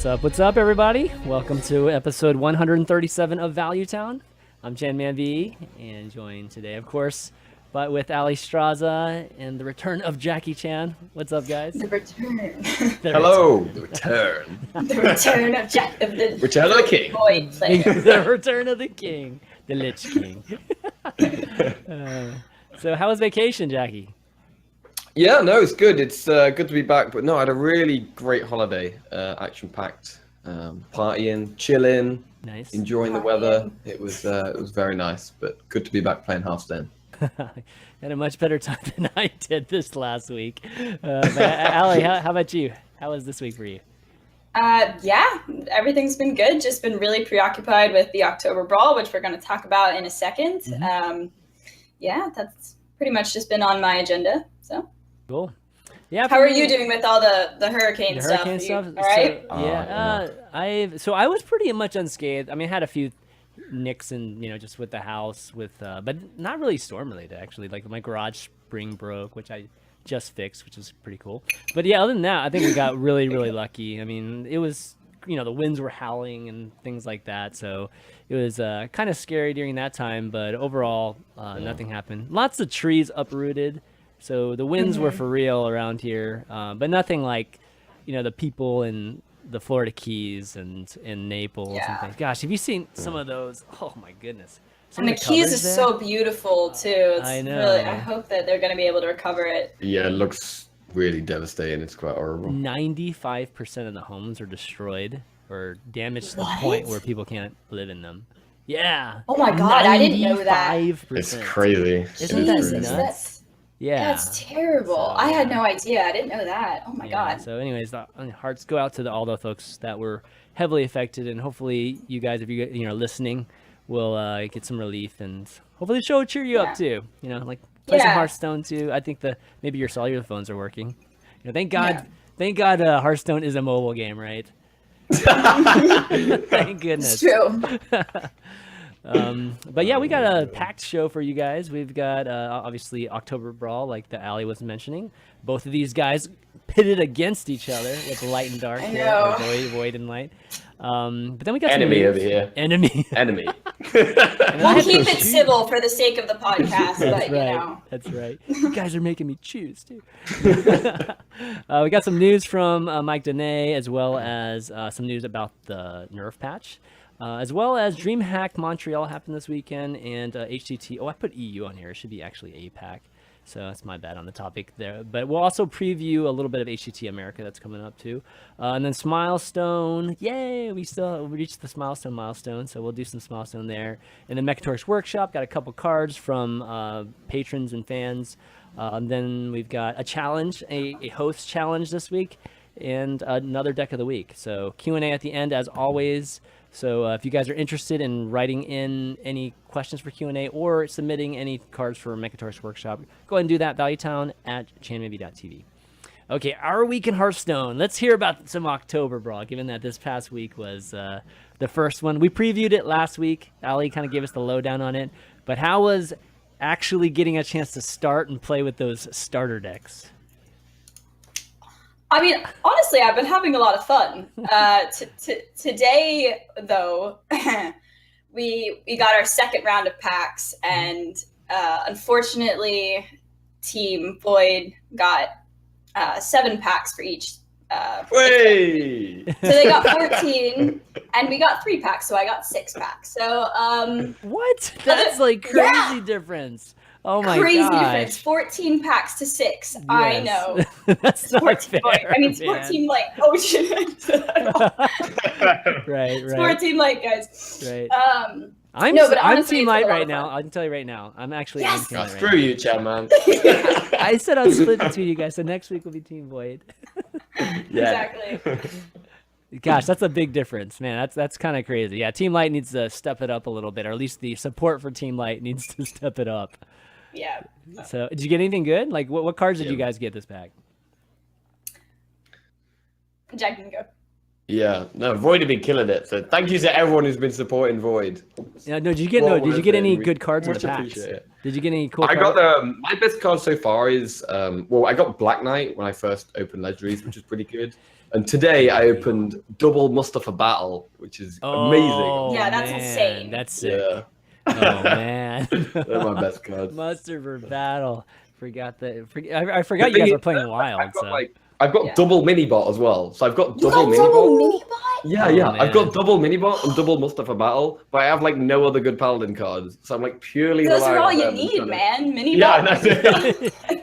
What's up, everybody? Welcome to episode 137 of Value Town. I'm ChanManV, and joined today, of course, but with Alliestrasza and the return of Jackie Chan. What's up, guys? The return. Hello, the return. The return of the Return of the King. Void player. The return of the king, the Lich King. So, how was vacation, Jackie? Yeah, no, it's good. It's good to be back. But no, I had a really great holiday, action-packed, partying, chilling, Nice. enjoying the weather. It was very nice. But good to be back playing Hearthstone. Had a much better time than I did this last week. But Allie, how about you? How was this week for you? Yeah, everything's been good. Just been really preoccupied with the Oktoberbrawl, which we're going to talk about in a second. Mm-hmm. Yeah, that's pretty much just been on my agenda. So Cool. Yeah. how are you doing with all the hurricane The stuff? hurricane stuff. All right. So, yeah. I was pretty much unscathed. I mean, I had a few nicks and just with the house but not really storm related actually. Like my garage spring broke, which I just fixed, which is pretty cool. But yeah, other than that, I think we got really lucky. I mean, it was the winds were howling and things like that, so it was kind of scary during that time. But overall, nothing happened. Lots of trees uprooted. So the winds were for real around here, but nothing like, the people in the Florida Keys and in Naples and things. Gosh, have you seen some of those? Oh my goodness! And the Keys is so beautiful too. It's I know. Really, I hope that they're going to be able to recover it. Yeah, it looks really devastating. It's quite horrible. 95% of the homes are destroyed or damaged to the What? point where people can't live in them. Yeah. Oh my God, I didn't know that. 95%. It's crazy. Isn't that Jesus, nuts? Yeah. That's terrible. So, I had no idea. I didn't know that. Oh my Yeah, God. So anyways, hearts go out to all the folks that were heavily affected, and hopefully you guys, if you're listening, will get some relief, and hopefully the show will cheer you up too. Like play some Yeah. Hearthstone too. I think maybe your cellular phones are working. Thank God Hearthstone is a mobile game, right? Thank goodness. It's true. But yeah, we got a packed show for you guys. We've got obviously Oktoberbrawl, like the Allie was mentioning. Both of these guys pitted against each other with light and dark. I here, know. or void and light. But then we got some Enemy news. over here. Enemy. Enemy. And I We'll had keep to it choose. civil for the sake of the podcast, That's but right. That's right. You guys are making me choose too. We got some news from Mike Dene, as well as some news about the Nerf patch, as well as Dreamhack Montreal happened this weekend, and HCT. Oh, I put EU on here. It should be actually APAC. So that's my bad on the topic there. But we'll also preview a little bit of HCT America that's coming up too. And then Smilestone. Yay! We reached the Smilestone milestone. So we'll do some Smilestone there. And then Mekatorque's Workshop. Got a couple cards from patrons and fans. And then we've got a challenge, a host challenge this week. And another deck of the week. So Q&A at the end as always. So if you guys are interested in writing in any questions for Q&A or submitting any cards for Mekkatorque's Workshop, go ahead and do that. ValueTown at ChanManV.tv. Okay, our week in Hearthstone. Let's hear about some Oktoberbrawl, given that this past week was the first one. We previewed it last week. Allie kind of gave us the lowdown on it. But how was actually getting a chance to start and play with those starter decks? I mean, honestly, I've been having a lot of fun. Today, though, we got our second round of packs, and unfortunately, Team Void got 7 packs for each. Way! So they got 14, and we got 3 packs, so I got 6 packs. So What? That's like crazy Yeah. difference. Oh my crazy gosh. difference. 14 packs to 6. I Yes. know. That's not 14 fair. light. I mean, it's man. 14 light. Oh shit. Right. 14 light, guys. Right. I'm honestly, Team it's Light a lot right of now. fun. I can tell you right now. I'm actually Yes! on Team Oh, Light screw right you, Chad, man. now. I said I'd split between you guys, so next week will be Team Void. Exactly. Gosh, that's a big difference, man. That's kind of crazy. Yeah, Team Light needs to step it up a little bit, or at least the support for Team Light needs to step it up. Yeah. So, did you get anything good? Like, what cards did you guys get this pack? Jack can go. Yeah, no, Void have been killing it. So thank you to everyone who's been supporting Void. Yeah, no, did you get any good cards in the Much packs? appreciate it. Did you get any cool I cards? got my best card so far is I got Black Knight when I first opened Legendaries, which is pretty good. And today I opened double Mustafa Battle, which is amazing. Yeah, that's insane. That's sick. Yeah. Oh man, They're my best cards. Mustard for battle. Forgot that. I forgot you guys were playing Wild. I've got double mini bot as well. So I've got You double got mini double bot. mini bot? Yeah, Oh, yeah. man. I've got double mini bot and double Mustafa Battle, but I have like no other good paladin cards. So I'm like purely. Those are relying all on you them need, and man. Mini Yeah, bot.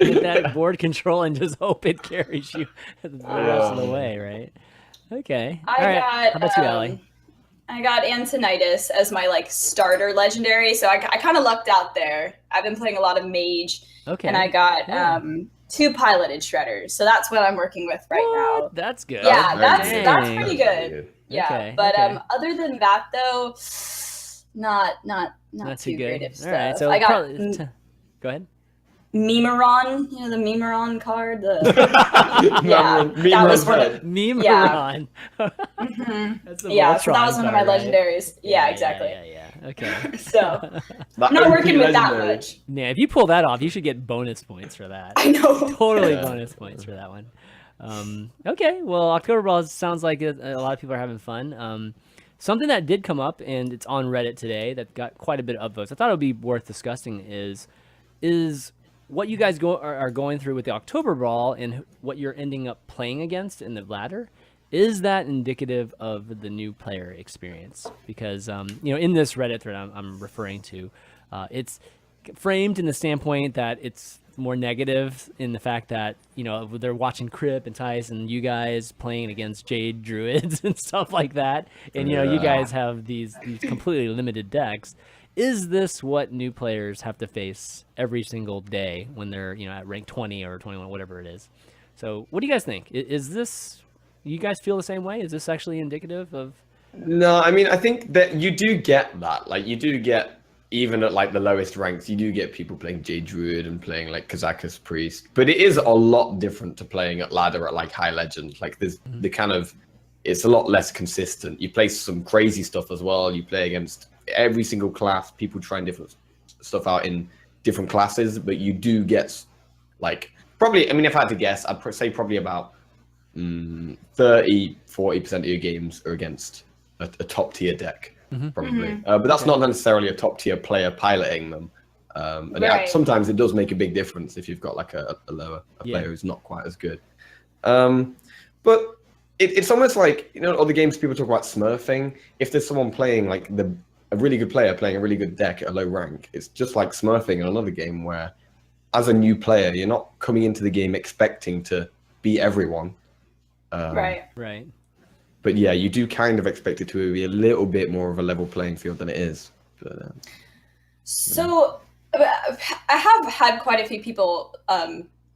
Get that board control and just hope it carries you the rest of the way, right? Okay. All right. How about you, Allie? I got Antonitis as my like starter legendary, so I kind of lucked out there. I've been playing a lot of mage, Okay. and I got 2 piloted shredders, so that's what I'm working with right now. That's good. Yeah, that's Dang. pretty good. Yeah, Okay, but okay. Other than that though, not too good. creative stuff. All right. So I got go ahead. Memeron, you know the Memeron card. The Memeron that was one of head. Memeron. That's the yeah. So that Voltron was one of my card, right? legendaries. Yeah, exactly. Yeah. Okay. So That I'm not OP working with that legendary. much. Yeah, if you pull that off, you should get bonus points for that. I know. Totally Yeah. bonus points for that one. Okay, well, Oktoberbrawl sounds like a lot of people are having fun. Something that did come up, and it's on Reddit today, that got quite a bit of upvotes. I thought it would be worth discussing is what you guys are going through with the Oktoberbrawl and what you're ending up playing against in the ladder. Is that indicative of the new player experience? Because in this Reddit thread I'm referring to, it's framed in the standpoint that it's more negative in the fact that they're watching Crip and Tice and you guys playing against Jade Druids and stuff like that, and you guys have these completely limited decks. Is this what new players have to face every single day when they're at rank 20 or 21, whatever it is? So what do you guys think? Is this, you guys feel the same way? Is this actually indicative of? No, I mean, I think that you do get that. Like, you do get, even at like the lowest ranks, you do get people playing Jade Druid and playing like Kazakus Priest. But it is a lot different to playing at ladder at like high legend. Like there's the kind of, it's a lot less consistent. You play some crazy stuff as well. You play against every single class. People trying different stuff out in different classes, but you do get like probably, I mean, if I had to guess, I'd say probably about 30-40% of your games are against a top tier deck, probably. But that's not necessarily a top tier player piloting them. And sometimes it does make a big difference if you've got like a player who's not quite as good. But it's almost like, other games people talk about smurfing. If there's someone playing like a really good player playing a really good deck at a low rank, it's just like smurfing in another game where, as a new player, you're not coming into the game expecting to beat everyone. Right. But yeah, you do kind of expect it to be a little bit more of a level playing field than it is. But, So I have had quite a few people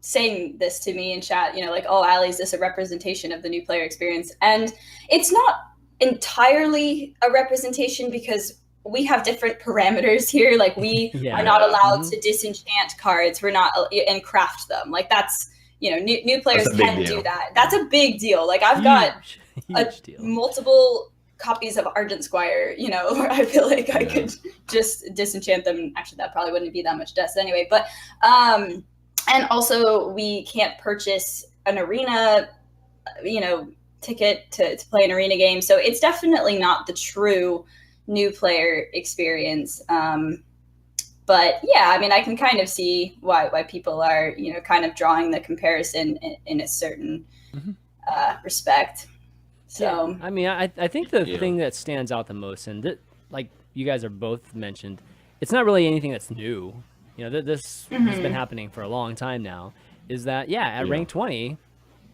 saying this to me in chat, like, oh, Allie, is this a representation of the new player experience? And it's not entirely a representation because we have different parameters here. Like we are not allowed to disenchant cards. We're not and craft them. Like that's, new players can do that. That's a big deal. Like I've got multiple copies of Argent Squire, where I feel like I could just disenchant them. Actually, that probably wouldn't be that much dust anyway. But and also we can't purchase an arena, ticket to play an arena game. So it's definitely not the true new player experience. But yeah, I mean, I can kind of see why people are, kind of drawing the comparison in a certain respect. So yeah. I mean, I think the thing that stands out the most, and that, like you guys are both mentioned, it's not really anything that's new. This has been happening for a long time now. Is that at rank 20,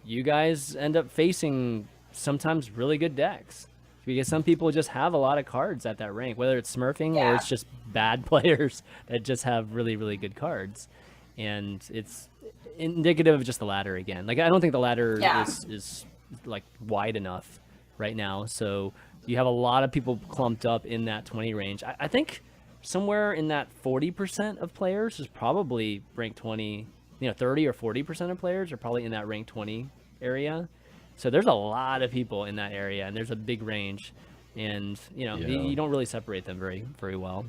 you guys end up facing sometimes really good decks because some people just have a lot of cards at that rank, whether it's smurfing or it's just bad players that just have really, really good cards. And it's indicative of just the ladder again. Like, I don't think the ladder is like wide enough right now. So you have a lot of people clumped up in that 20 range. I think somewhere in that 40% of players is probably rank 20, 30 or 40% of players are probably in that rank 20 area. So there's a lot of people in that area, and there's a big range, and you don't really separate them very, very well.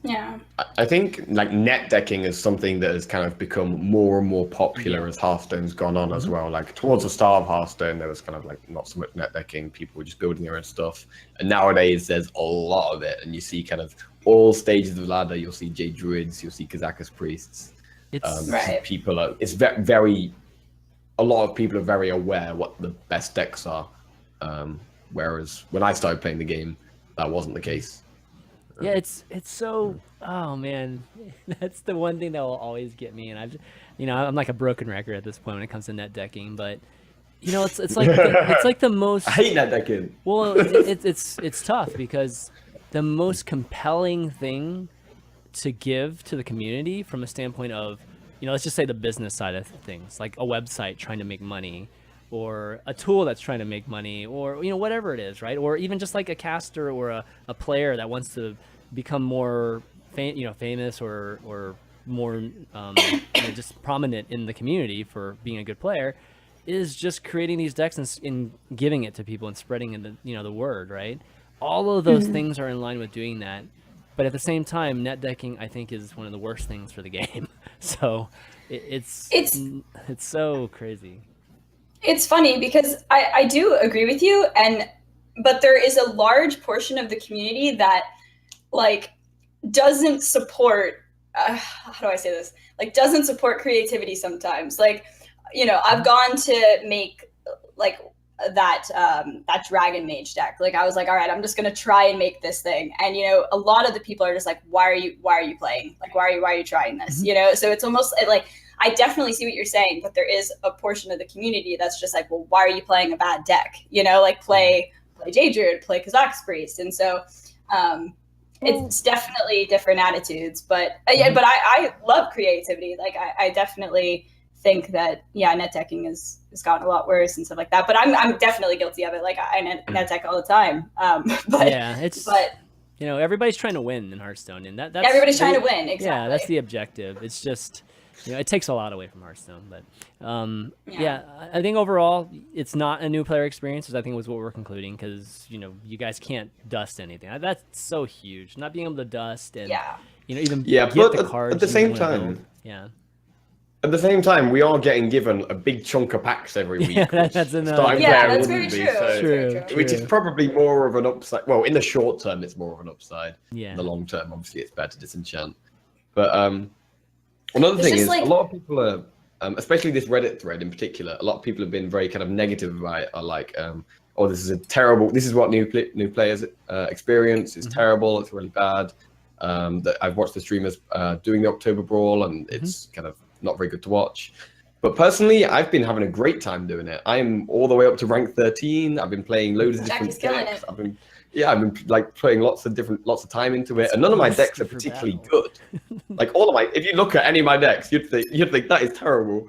Yeah. I think like net decking is something that has kind of become more and more popular as Hearthstone's gone on as well. Like towards the start of Hearthstone, there was kind of like not so much net decking. People were just building their own stuff. And nowadays there's a lot of it. And you see kind of all stages of the ladder. You'll see Jade Druids, you'll see Kazakus Priests. It's Right. People are, it's very, a lot of people are very aware what the best decks are. Whereas when I started playing the game, that wasn't the case. yeah, it's so. Oh man, that's the one thing that will always get me. And I'm like a broken record at this point when it comes to net decking. But it's like it's like the most. I hate net decking. Well, it's tough because the most compelling thing to give to the community from a standpoint of, let's just say the business side of things, like a website trying to make money, or a tool that's trying to make money, or whatever it is, right? Or even just like a caster or a player that wants to become more famous or more just prominent in the community for being a good player, is just creating these decks and giving it to people and spreading the word, right? All of those things are in line with doing that. But at the same time, net decking, I think, is one of the worst things for the game. So it's so crazy. It's funny because I do agree with you, but there is a large portion of the community that like doesn't support how do I say this? Like doesn't support creativity sometimes. Like, I've gone to make like that dragon mage deck. Like I was like, all right, I'm just gonna try and make this thing. And a lot of the people are just like, why are you playing? Like why are you trying this? So it's almost like I definitely see what you're saying, but there is a portion of the community that's just like, well, why are you playing a bad deck? Like play Jade Druid, play Kazakus Priest. And so it's definitely different attitudes, but I love creativity. Like I definitely think that net decking has gotten a lot worse and stuff like that. But I'm definitely guilty of it. Like I net deck all the time. Everybody's trying to win in Hearthstone, and that's everybody's trying to win. Exactly. Yeah, that's the objective. It's just it takes a lot away from Hearthstone, but I think overall it's not a new player experience, I think was what we're concluding, because you guys can't dust anything. That's so huge, not being able to dust and even get the cards at the same time. At the same time, we are getting given a big chunk of packs every week. That's very true. Which is probably more of an upside. Well, in the short term, it's more of an upside. Yeah. In the long term, obviously, it's better to disenchant. But another thing is, a lot of people are, especially this Reddit thread in particular, a lot of people have been very kind of negative about it. Are like, this is what new players experience. It's terrible. It's really bad. That I've watched the streamers doing the Oktoberbrawl, and it's kind of not very good to watch. But personally, I've been having a great time doing it. I'm all the way up to rank 13. I've been playing loads of different decks. I've been like putting lots of time into it, and none of my decks are particularly good. Like if you look at any of my decks, you'd think that is terrible.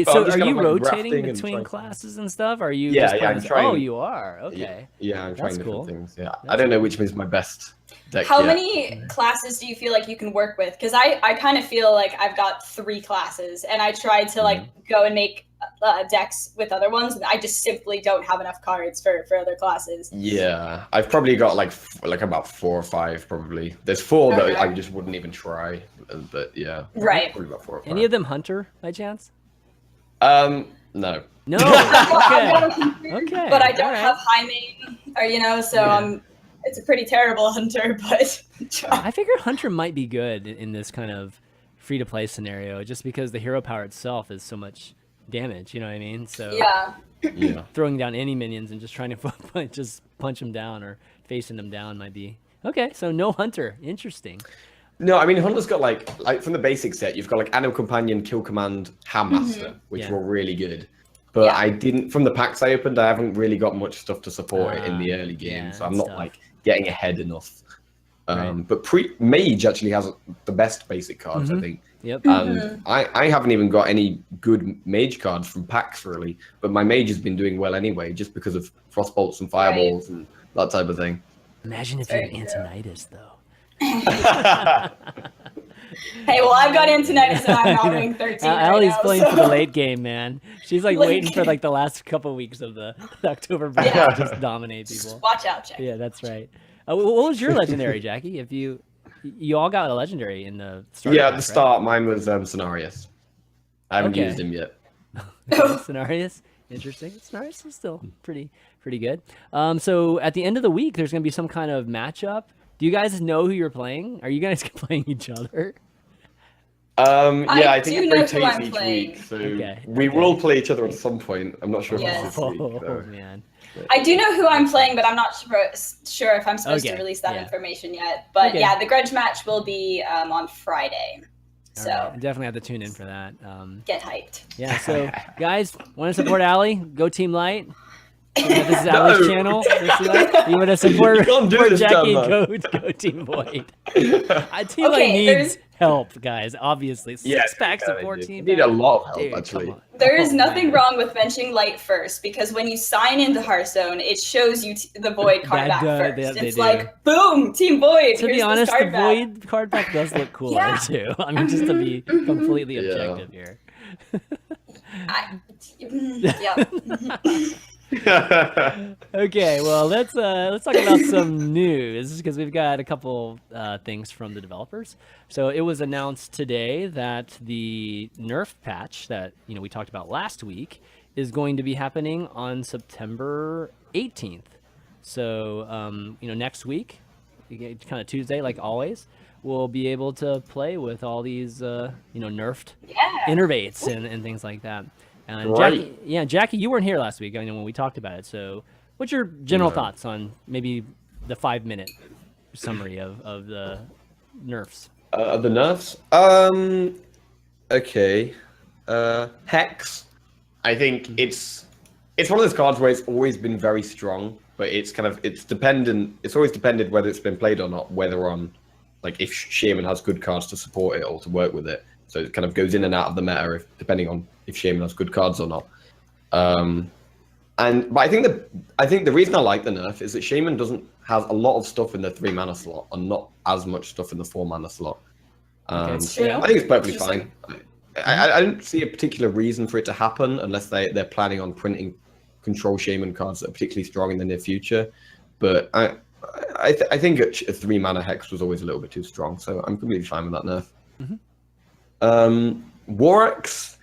So are you rotating between classes and stuff? Are you? I'm trying. Oh, you are. Okay. Yeah, I'm trying different things. Yeah, I don't know which is my best deck. How many classes do you feel like you can work with? Because I kind of feel like I've got 3 classes, and I tried to go and make decks with other ones, and I just simply don't have enough cards for other classes. Yeah, I've probably got like about 4 or 5 probably. There's 4 that I just wouldn't even try, but yeah. Right. Probably about 4 or 5. Any of them hunter by chance? No. No. Okay. But I don't have high main, or so it's a pretty terrible hunter, but I figure hunter might be good in this kind of free to play scenario, just because the hero power itself is so much damage, you know what I mean? So throwing down any minions and just trying to just punch them down or facing them down might be okay. So no hunter, interesting. No, I mean Hunter's got like from the basic set, you've got like Animal Companion, Kill Command, Handmaster, which were really good. But I didn't, from the packs I opened, I haven't really got much stuff to support it in the early game, so I'm not like getting ahead enough. But Mage actually has the best basic cards, I think. Yep. And I haven't even got any good Mage cards from packs really, but my Mage has been doing well anyway, just because of Frostbolts and Fireballs and that type of thing. Imagine if you had Antonitis though. Hey, well, I've got Antonitis and I'm not rank 13 Allie's right now, playing for the late game, man. She's like waiting for like the last couple weeks of the Oktoberbrawl to just dominate people. Watch out, Jack. Yeah, that's right. What was your legendary, Jackie? If you You all got a legendary in the start. Yeah, at the start, mine was Cenarius. I haven't Okay. used him yet. Cenarius, interesting. Cenarius is still pretty good. So at the end of the week, there's gonna be some kind of matchup. Do you guys know who you're playing? Are you guys playing each other? Yeah, I think do it know who rotates I'm each playing. week, so Okay, we will play each other at some point. I'm not sure if Yes. it's this week. Oh though. man. I do know who I'm playing, but I'm not sure if I'm supposed to Okay, release that yeah. information yet. But Okay. yeah, the grudge match will be on Friday. All So right, I definitely have to tune in for that. get hyped. Yeah. So guys, want to support Allie? Go Team Light. This is Allie's channel. You want to support, You can't do support this, Jackie? John, Go Team Void. Team Light Okay, needs help, guys. Obviously, Yeah, 6 packs yeah, of they 14. do. Need a lot of help, Dude, actually. come on. There is Oh, nothing man. wrong with benching Light first, because when you sign into Hearthstone, it shows you the Void card That back does- first. they It's do. like, boom, Team Void. To be here's honest, this the card back. Void card pack does look cooler Yeah. too. I mean, just to be completely Yeah. objective here. Yeah. Okay, well let's talk about some news, because we've got a couple things from the developers. So it was announced today that the nerf patch that we talked about last week is going to be happening on September 18th. So next week, kind of Tuesday like always, we'll be able to play with all these nerfed Yeah. innervates and things like that. And Right. Jackie, you weren't here last week when we talked about it. So what's your general thoughts on maybe the 5-minute summary of the nerfs? The nerfs? Okay. Hex. I think it's one of those cards where it's always been very strong, but it's always depended whether it's been played or not, whether on like if Shaman has good cards to support it or to work with it. So it kind of goes in and out of the meta depending on if Shaman has good cards or not. But I think the reason I like the nerf is that Shaman has a lot of stuff in the 3 mana slot and not as much stuff in the 4 mana slot. It's true. I think it's perfectly Interesting. fine. I don't see a particular reason for it to happen unless they're planning on printing control Shaman cards that are particularly strong in the near future. But I think a 3 mana Hex was always a little bit too strong, so I'm completely fine with that nerf. Warx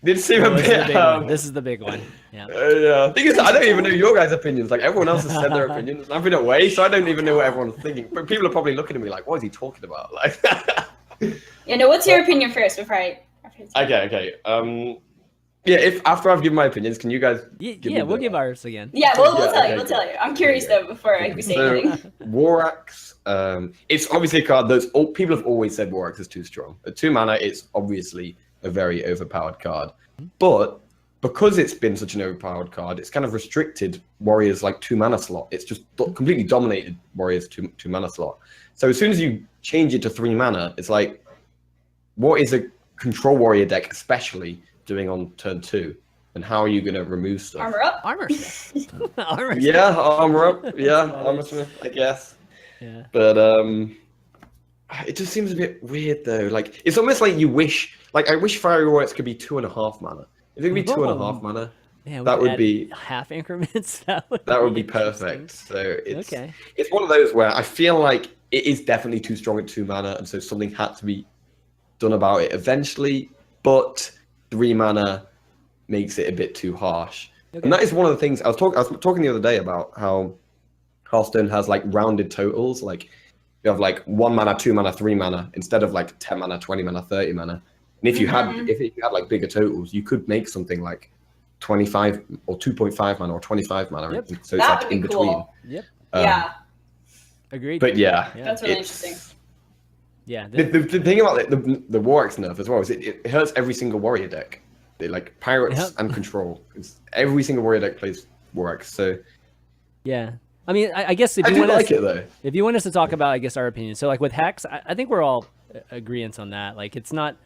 did seem a bit. This is the big one. Yeah. Yeah. Thing is, I don't even know your guys' opinions. Like everyone else has said their opinions, and I've been away, so I don't even know what everyone's thinking. But people are probably looking at me like, "What is he talking about?" Like. What's your opinion first before I? Okay. Yeah. If after I've given my opinions, can you guys? We'll give ours again. Yeah, we'll tell okay, you. We'll good. tell you. I'm curious though before I say anything. Warx, it's obviously a card people have always said Warx is too strong. At 2 mana, it's obviously a very overpowered card. But because it's been such an overpowered card, it's kind of restricted Warriors' like 2 mana slot. It's just completely dominated Warriors' 2 mana slot. So as soon as you change it to 3 mana, it's like, what is a control Warrior deck especially doing on turn 2? And how are you going to remove stuff? Armor up. Armor Smith. Armor Smith. Yeah, armor up. Yeah, armor smith, I guess. Yeah. But it just seems a bit weird though. Like it's almost like I wish Fiery Warriors could be 2.5 mana. If it could be 2.5 mana, Yeah, we that could would add be half increments. That would be interesting. perfect. So Okay. it's one of those where I feel like it is definitely too strong at 2 mana, and so something had to be done about it eventually. But 3 mana makes it a bit too harsh. Okay. And that is one of the things I was talking the other day about how Hearthstone has like rounded totals. Like you have like 1 mana, 2 mana, 3 mana instead of like 10 mana, 20 mana, 30 mana. And if you had like bigger totals, you could make something like 25 or 2.5 mana or 25 mana. Yep. So it's That like would in be between. cool. Yep. Yeah, Agreed. But yeah, that's really it's- interesting. Yeah. The thing about the Warx nerf as well is it hurts every single warrior deck. They like pirates Yep. and control. Every single warrior deck plays Warx. So Yeah. I mean, I guess if I you do want like us, it though. if you want us to talk about, I guess, our opinion. So like with Hex, I think we're all agreeance on that. Like it's not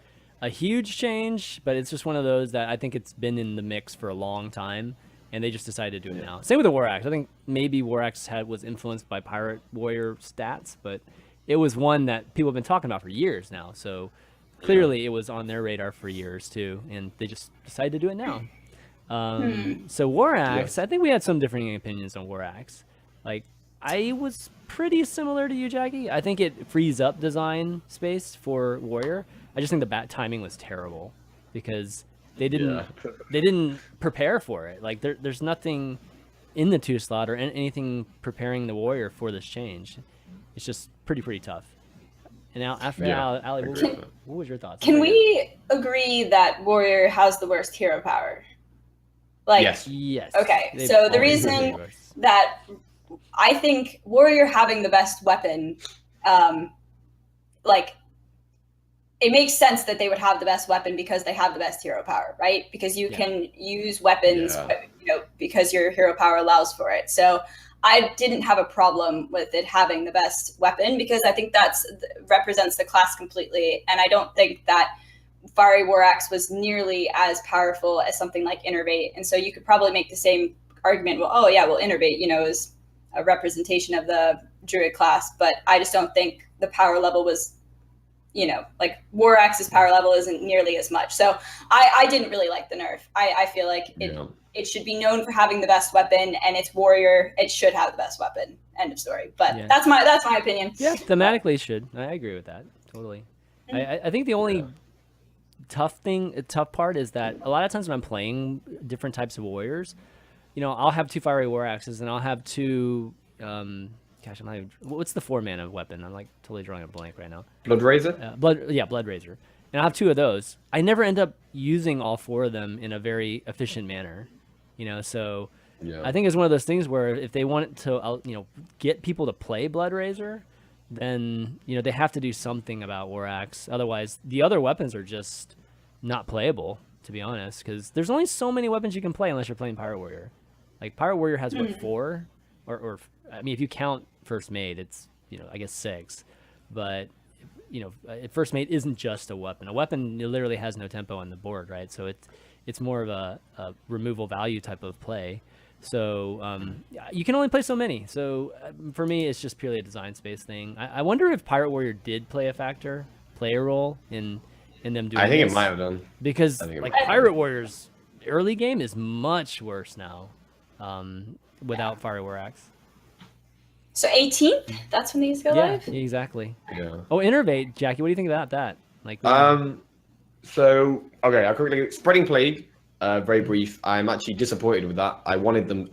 a huge change, but it's just one of those that I think it's been in the mix for a long time, and they just decided to do it now. Same with the Warax. I think maybe Warax was influenced by Pirate Warrior stats, but it was one that people have been talking about for years now. So clearly it was on their radar for years too, and they just decided to do it now. So Warax, I think we had some differing opinions on Warax. Like I was pretty similar to you, Jackie. I think it frees up design space for Warrior. I just think the bat timing was terrible because they didn't prepare for it. Like there's nothing in the 2 slot or anything preparing the Warrior for this change. It's just pretty tough. And now after Allie, what was your thoughts? Can we agree that Warrior has the worst hero power? Like, yes. Okay, so the reason that I think Warrior having the best weapon, like, it makes sense that they would have the best weapon because they have the best hero power, right? Because you can use weapons, because your hero power allows for it. So I didn't have a problem with it having the best weapon because I think represents the class completely. And I don't think that Fiery War Axe was nearly as powerful as something like Innervate. And so you could probably make the same argument. Well, Innervate, is a representation of the Druid class, but I just don't think the power level was, like War Axe's power level isn't nearly as much. So I didn't really like the nerf. I feel like it should be known for having the best weapon, and it's Warrior. It should have the best weapon. End of story. But that's my opinion. Yeah, thematically it should. I agree with that totally. I think the only tough part is that a lot of times when I'm playing different types of Warriors, I'll have 2 Fiery War Axes and I'll have 2. Gosh, I'm not even. What's the 4-mana weapon? I'm like totally drawing a blank right now. Blood Razor. Blood Razor. And I have 2 of those. I never end up using all 4 of them in a very efficient manner. So I think it's one of those things where if they want to, get people to play Blood Razor, then, they have to do something about War Axe. Otherwise, the other weapons are just not playable, to be honest, because there's only so many weapons you can play unless you're playing Pirate Warrior. Like, Pirate Warrior has, 4? Or I mean, if you count First Mate, it's, I guess 6. But, First Mate isn't just a weapon. A weapon literally has no tempo on the board, right? So it's more of a removal value type of play. So you can only play so many. So for me, it's just purely a design space thing. I wonder if Pirate Warrior did play a role in them doing I think this. it might have done. Because Pirate Warrior's early game is much worse now without Fiery War Axe. So 18th, that's when these go live? Yeah, exactly. Yeah. Oh, Innervate, Jackie, what do you think about that? Like, So, okay, I'll quickly Spreading Plague, very brief. I'm actually disappointed with that. I wanted them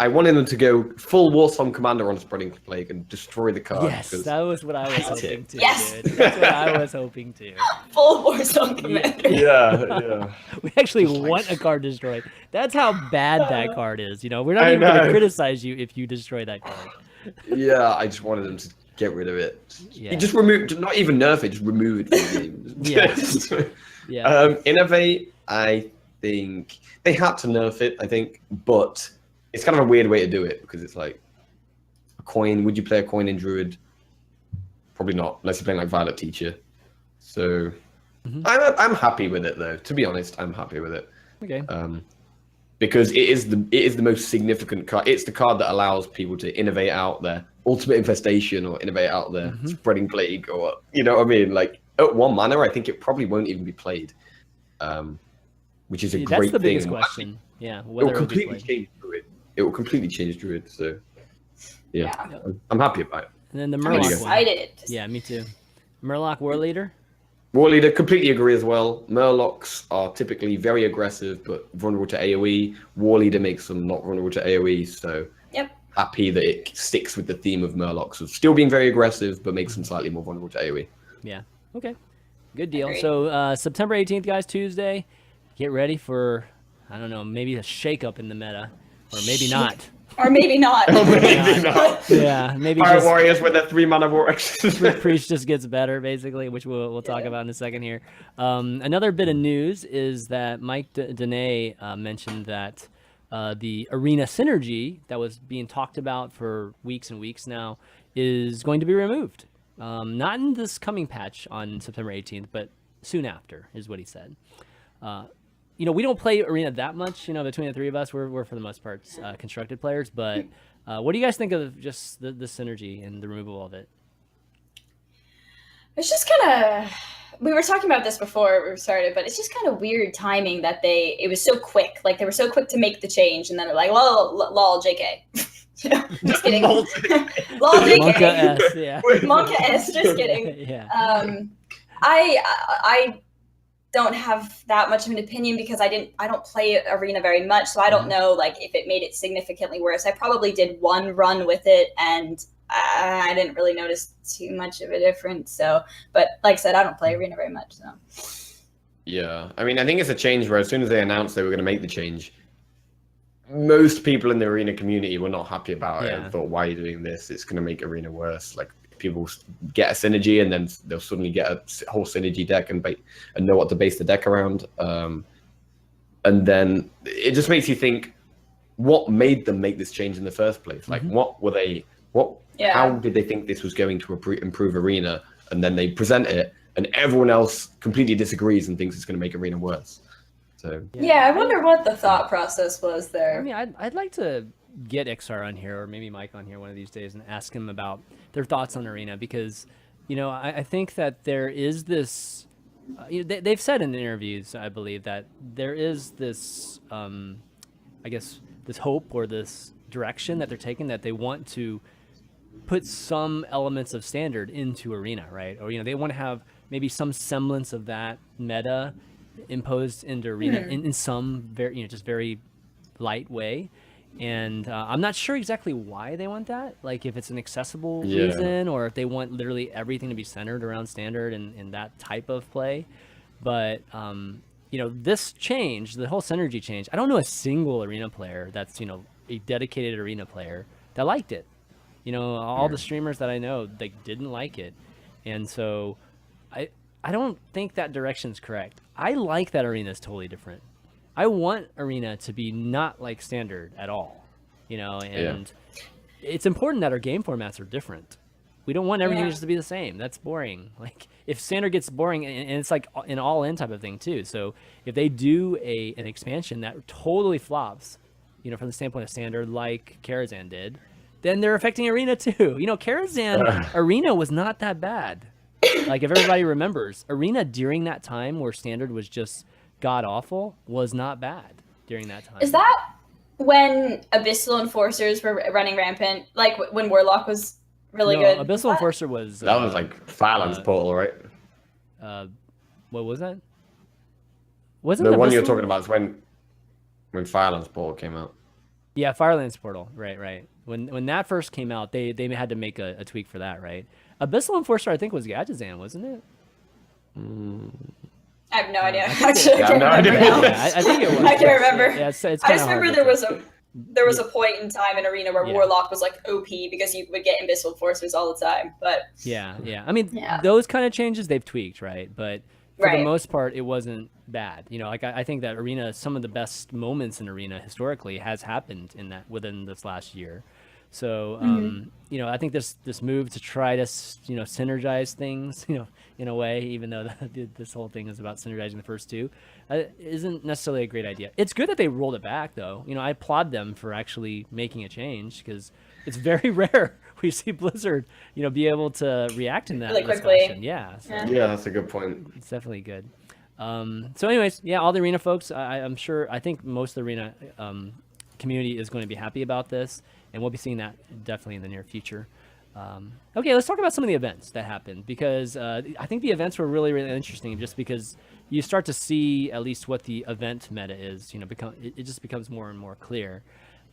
to go full Warsong Commander on Spreading Plague and destroy the card. Yes, that was what I was hoping to. Yes! Dude. That's what I was hoping to. Full Warsong Commander. Yeah. We actually want a card destroyed. That's how bad that card is. We're not even going to criticize you if you destroy that card. Yeah, I just wanted them to get rid of it. Yeah. Just not even nerf it, just remove it from the game. Yeah. Innovate, I think they had to nerf it, but it's kind of a weird way to do it because it's like a coin. Would you play a coin in Druid? Probably not, unless you're playing like Violet Teacher. So I'm happy with it though. To be honest, I'm happy with it. Okay. Because it is the most significant card. It's the card that allows people to innovate out their Ultimate Infestation or innovate out their Spreading Plague, or you know what I mean. Like at 1 mana, I think it probably won't even be played, which is a great thing. That's the biggest question. Yeah, it will completely change Druid. It will completely change Druid. So yeah. I'm happy about it. And then the I'm Murloc excited. one. Yeah, me too. Murloc War Leader. War Leader, completely agree as well. Murlocs are typically very aggressive, but vulnerable to AoE. War Leader makes them not vulnerable to AoE, so happy that it sticks with the theme of Murlocs of still being very aggressive, but makes them slightly more vulnerable to AoE. Yeah, okay. Good deal. So September 18th, guys, Tuesday. Get ready for, I don't know, maybe a shake-up in the meta, or maybe not. Or maybe not. Yeah, maybe Pirate Warriors with their 3-mana War Axes. Priest just gets better, basically, which we'll talk about in a second here. Another bit of news is that Mike Dene mentioned that the arena synergy that was being talked about for weeks and weeks now is going to be removed. Not in this coming patch on September 18th, but soon after, is what he said. We don't play arena that much, between the three of us. We're for the most part constructed players, but what do you guys think of just the synergy and the removal of it? It's just kind of, we were talking about this before we started, but it's just kind of weird timing that it was so quick. Like they were so quick to make the change, and then they're like, well, lol, JK. Just kidding. Lol, Monka S, yeah. Monka S, just kidding. Yeah. I don't have that much of an opinion because I don't play Arena very much, so I don't know like if it made it significantly worse. I probably did one run with it and I didn't really notice too much of a difference. So, but like I said, I don't play Arena very much. So. Yeah, I mean, I think it's a change where as soon as they announced they were going to make the change, most people in the Arena community were not happy about it and thought, why are you doing this? It's going to make Arena worse. Like, people get a synergy and then they'll suddenly get a whole synergy deck and know what to base the deck around. And then it just makes you think, what made them make this change in the first place? Like, how did they think this was going to improve Arena? And then they present it and everyone else completely disagrees and thinks it's going to make Arena worse. So yeah, I wonder what the thought process was there. I mean, I'd like to get XR on here or maybe Mike on here one of these days and ask him about their thoughts on Arena, because, you know, I think that there is this, they've said in interviews, I believe, that there is this, I guess, this hope or this direction that they're taking, that they want to put some elements of Standard into Arena, right? Or, you know, they want to have maybe some semblance of that meta imposed into Arena in some very, you know, just very light way. And I'm not sure exactly why they want that, like if it's an accessible reason or if they want literally everything to be centered around Standard and that type of play. But you know, this change, the whole synergy change, I don't know a single Arena player that's, you know, a dedicated Arena player that liked it. You know, all the streamers that I know, they didn't like it. And so I don't think that direction's correct. I like that Arena is totally different. I want Arena to be not like Standard at all, you know, and it's important that our game formats are different. We don't want everything just to be the same. That's boring. Like, if Standard gets boring, and it's like an all-in type of thing too. So if they do an expansion that totally flops, you know, from the standpoint of Standard, like Karazhan did, then they're affecting Arena too. You know, Karazhan Arena was not that bad. Like, if everybody remembers, Arena during that time where Standard was just god awful was not bad during that time. Is that when Abyssal Enforcers were running rampant? Like when Warlock was really good? Abyssal Enforcer was... that was like Firelands Portal, right? What was that? Wasn't the one you're talking about is when Firelands Portal came out. Yeah, Firelands Portal, right. When that first came out, they had to make a tweak for that, right? Abyssal Enforcer, I think, was Gadgetzan, wasn't it? I have no idea. Actually, I can't remember now. I think it was. I can't remember. Yeah, it's I just remember there was a point in time in Arena where Warlock was like OP because you would get Abyssal Enforcers all the time. But yeah. I mean, those kind of changes they've tweaked, right? But for the most part, it wasn't bad. You know, like I think that Arena, some of the best moments in Arena historically has happened within this last year. So, you know, I think this move to try to, you know, synergize things, you know, in a way, even though this whole thing is about synergizing the first two, isn't necessarily a great idea. It's good that they rolled it back, though. You know, I applaud them for actually making a change, because it's very rare we see Blizzard, you know, be able to react in that really quickly. fashion. Yeah, Yeah, that's a good point. It's definitely good. So anyways, yeah, all the Arena folks, I'm sure, I think most of the Arena community is going to be happy about this, and we'll be seeing that definitely in the near future. Okay, let's talk about some of the events that happened, because I think the events were really, really interesting, just because you start to see at least what the event meta is. You know, it just becomes more and more clear.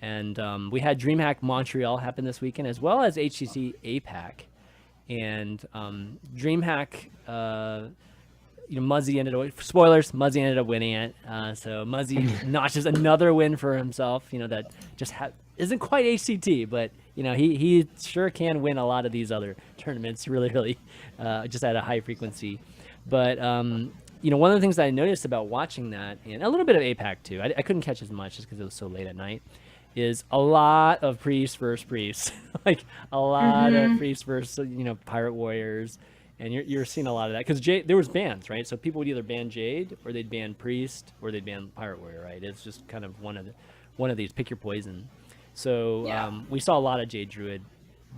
And we had Dreamhack Montreal happen this weekend, as well as HCT APAC. And Dreamhack, you know, Muzzy ended up winning it. So Muzzy notches another win for himself. You know, that just isn't quite HCT, but you know, he sure can win a lot of these other tournaments really just at a high frequency. But you know, one of the things that I noticed about watching that, and a little bit of APAC too, I couldn't catch as much just because it was so late at night, is a lot of priest versus priest. Like a lot of priest versus, you know, pirate warriors. And you're seeing a lot of that, because there was bans, right? So people would either ban Jade, or they'd ban Priest, or they'd ban Pirate Warrior, right? It's just kind of one of these, pick your poison. So we saw a lot of Jade Druid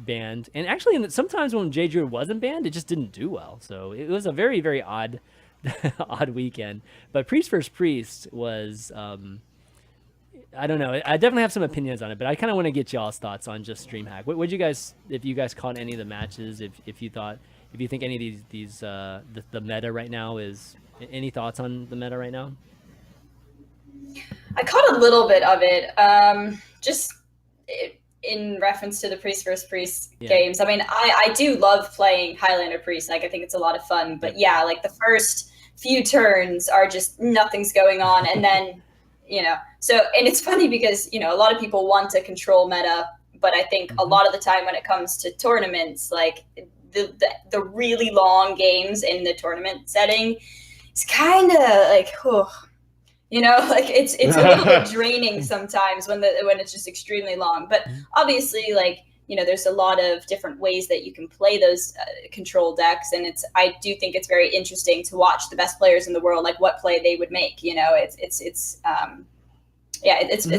banned, and actually sometimes when Jade Druid wasn't banned, it just didn't do well. So it was a very, very odd odd weekend. But Priest versus Priest was I don't know. I definitely have some opinions on it, but I kind of want to get y'all's thoughts on just Dreamhack. What would you guys, if you guys caught any of the matches, if you think any of these the meta right now is, any thoughts on the meta right now? I caught a little bit of it, just in reference to the Priest versus Priest games. I mean, I do love playing Highlander Priest. Like, I think it's a lot of fun. But yeah, like the first few turns are just nothing's going on, and then so, and it's funny because a lot of people want to control meta, but I think a lot of the time when it comes to tournaments, like the really long games in the tournament setting, it's kind of like, like it's a little bit draining sometimes when it's just extremely long. But obviously, like, there's a lot of different ways that you can play those control decks, and I do think it's very interesting to watch the best players in the world, like what play they would make. It's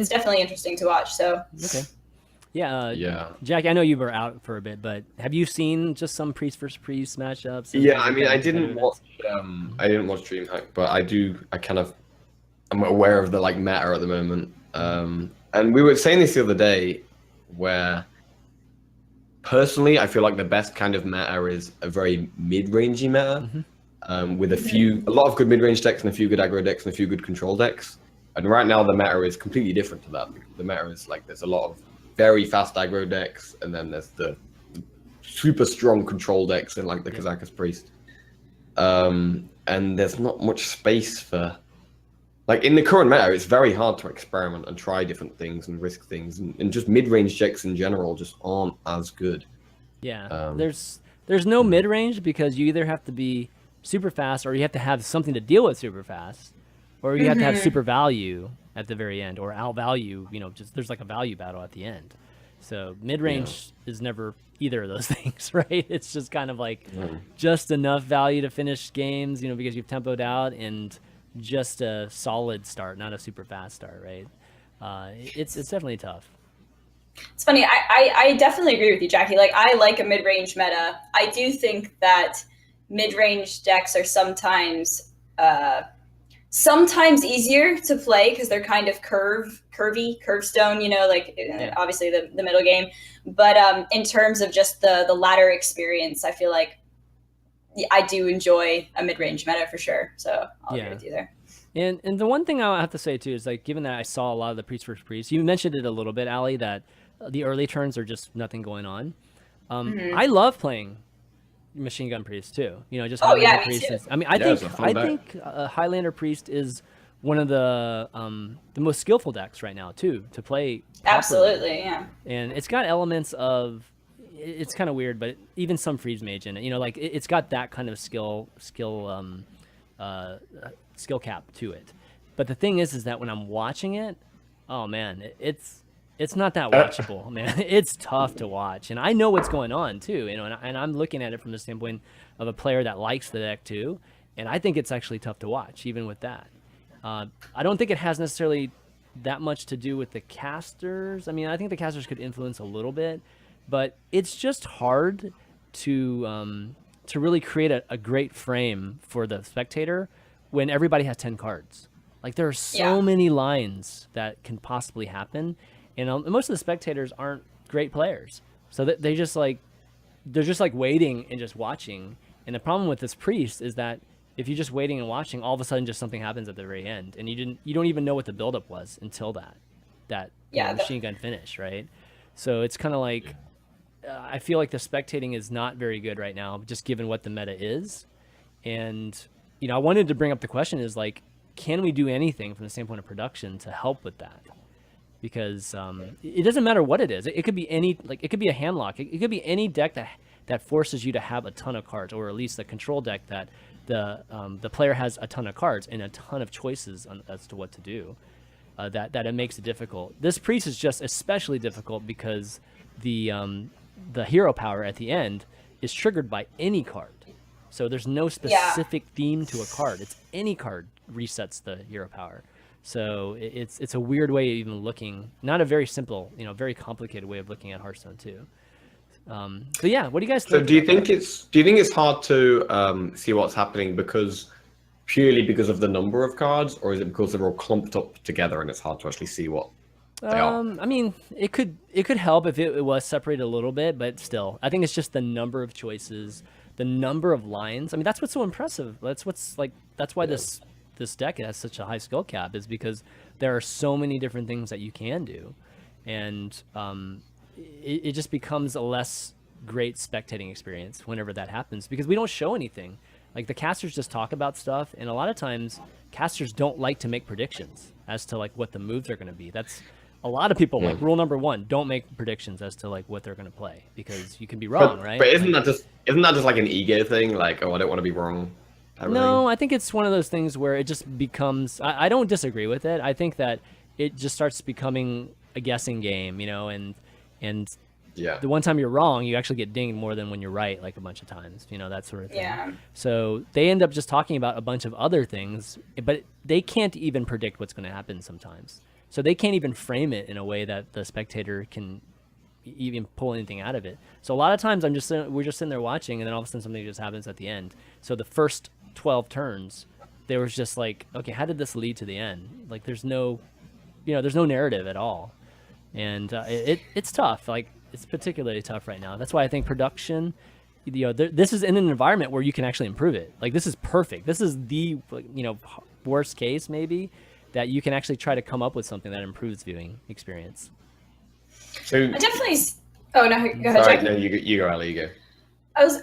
definitely interesting to watch. So okay. Yeah. Jack, I know you were out for a bit, but have you seen just some Priest versus Priest matchups? Yeah, I mean, I didn't watch Dreamhack, but I'm aware of the like meta at the moment. And we were saying this the other day, where personally I feel like the best kind of meta is a very mid-rangey meta, with a lot of good mid-range decks and a few good aggro decks and a few good control decks. And right now the meta is completely different to that. The meta is like, there's a lot of very fast aggro decks, and then there's the super strong control decks in like the Kazakus Priest. And there's not much space for, like, in the current meta, it's very hard to experiment and try different things and risk things, and just mid-range decks in general just aren't as good. Yeah, there's no mid-range, because you either have to be super fast, or you have to have something to deal with super fast, or you have to have super value at the very end, or outvalue, just there's like a value battle at the end. So mid-range is never either of those things, right? It's just kind of like just enough value to finish games, because you've tempoed out, and just a solid start, not a super fast start, right? It's definitely tough. It's funny. I definitely agree with you, Jackie. Like, I like a mid-range meta. I do think that mid-range decks are sometimes easier to play because they're kind of curvy, Hearthstone, obviously the middle game. But in terms of just the ladder experience, I feel like I do enjoy a mid-range meta for sure. So I'll agree with you there. And the one thing I have to say too is, like, given that I saw a lot of the Priest versus Priest, you mentioned it a little bit, Allie, that the early turns are just nothing going on. I love playing Machine Gun Priest too. Just Highlander Priest. I mean, I think Highlander Priest is one of the most skillful decks right now too to play properly. Absolutely, yeah. And it's got elements of, it's kind of weird, but even some freeze mage in it. Like it's got that kind of skill cap to it. But the thing is that when I'm watching it, oh man, it's not that watchable, man. It's tough to watch, and I know what's going on too. And I'm looking at it from the standpoint of a player that likes the deck too, and I think it's actually tough to watch even with that. I don't think it has necessarily that much to do with the casters. I mean, I think the casters could influence a little bit, but it's just hard to really create a great frame for the spectator when everybody has 10 cards. Like, there are so many lines that can possibly happen, and most of the spectators aren't great players, so they're just like waiting and just watching. And the problem with this Priest is that if you're just waiting and watching, all of a sudden just something happens at the very end, and you don't even know what the buildup was until that machine gun finish, right? So it's kind of like, I feel like the spectating is not very good right now, just given what the meta is. And I wanted to bring up the question is, like, can we do anything from the standpoint of production to help with that? Because it doesn't matter what it is. It could be it could be a handlock. It could be any deck that forces you to have a ton of cards, or at least a control deck that the player has a ton of cards and a ton of choices as to what to do. That it makes it difficult. This Priest is just especially difficult because the hero power at the end is triggered by any card. So there's no specific theme to a card. It's any card resets the hero power. So it's a weird way of even looking, not a very simple, very complicated way of looking at Hearthstone too. So yeah, what do you guys think? So do you think it's hard to see what's happening because purely because of the number of cards, or is it because they're all clumped up together and it's hard to actually see what they are? I mean, it could help if it was separated a little bit, but still, I think it's just the number of choices, the number of lines. I mean, that's what's so impressive. That's why this deck has such a high skill cap, is because there are so many different things that you can do, and it just becomes a less great spectating experience whenever that happens, because we don't show anything. Like, the casters just talk about stuff, and a lot of times casters don't like to make predictions as to like what the moves are going to be. That's a lot of people like rule number 1: don't make predictions as to like what they're going to play, because you can be wrong, right? But isn't that just like an ego thing? Like, oh, I don't want to be wrong. No, I think it's one of those things where it just becomes. I don't disagree with it. I think that it just starts becoming a guessing game, you know, and yeah, the one time you're wrong, you actually get dinged more than when you're right, like a bunch of times, you know, that sort of thing. Yeah. So they end up just talking about a bunch of other things, but they can't even predict what's going to happen sometimes. So they can't even frame it in a way that the spectator can even pull anything out of it. So a lot of times we're just sitting there watching, and then all of a sudden something just happens at the end. So the first 12 turns, there was just like, okay, how did this lead to the end? Like, there's no narrative at all. And it's tough. Like, it's particularly tough right now. That's why I think production, you know, this is in an environment where you can actually improve it. Like, this is perfect. This is the, you know, worst case maybe, that you can actually try to come up with something that improves viewing experience. So I definitely. Oh no, go ahead. Sorry, Jack. no, you go, Ali. You go.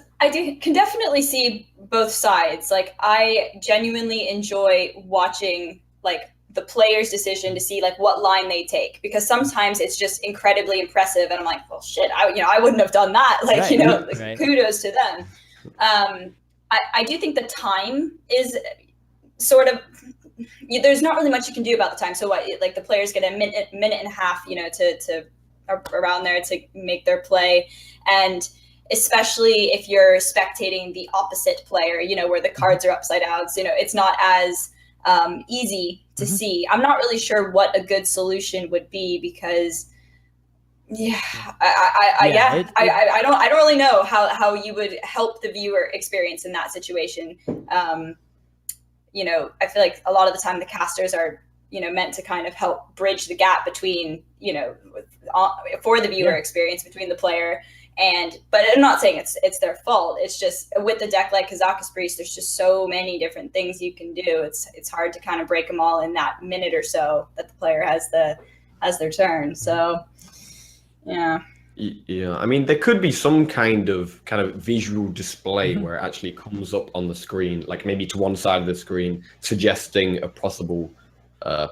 Can definitely see both sides. Like, I genuinely enjoy watching like the player's decision to see like what line they take, because sometimes it's just incredibly impressive, and I'm like, well, shit, I wouldn't have done that. Like, right. you know, Right. Kudos to them. I do think the time is sort of. There's not really much you can do about the time. So what, like, the players get a minute and a half, you know, to around there to make their play. And especially if you're spectating the opposite player, you know, where the cards are upside down, so, you know, it's not as easy to see. I'm not really sure what a good solution would be, because I don't really know how you would help the viewer experience in that situation. You know, I feel like a lot of the time the casters are, you know, meant to kind of help bridge the gap between, you know, for the viewer experience between the player but I'm not saying it's their fault. It's just with the deck like Kazakus Priest, there's just so many different things you can do. It's hard to kind of break them all in that minute or so that the player has their turn. So, yeah. Yeah, I mean, there could be some kind of visual display where it actually comes up on the screen, like maybe to one side of the screen, suggesting a possible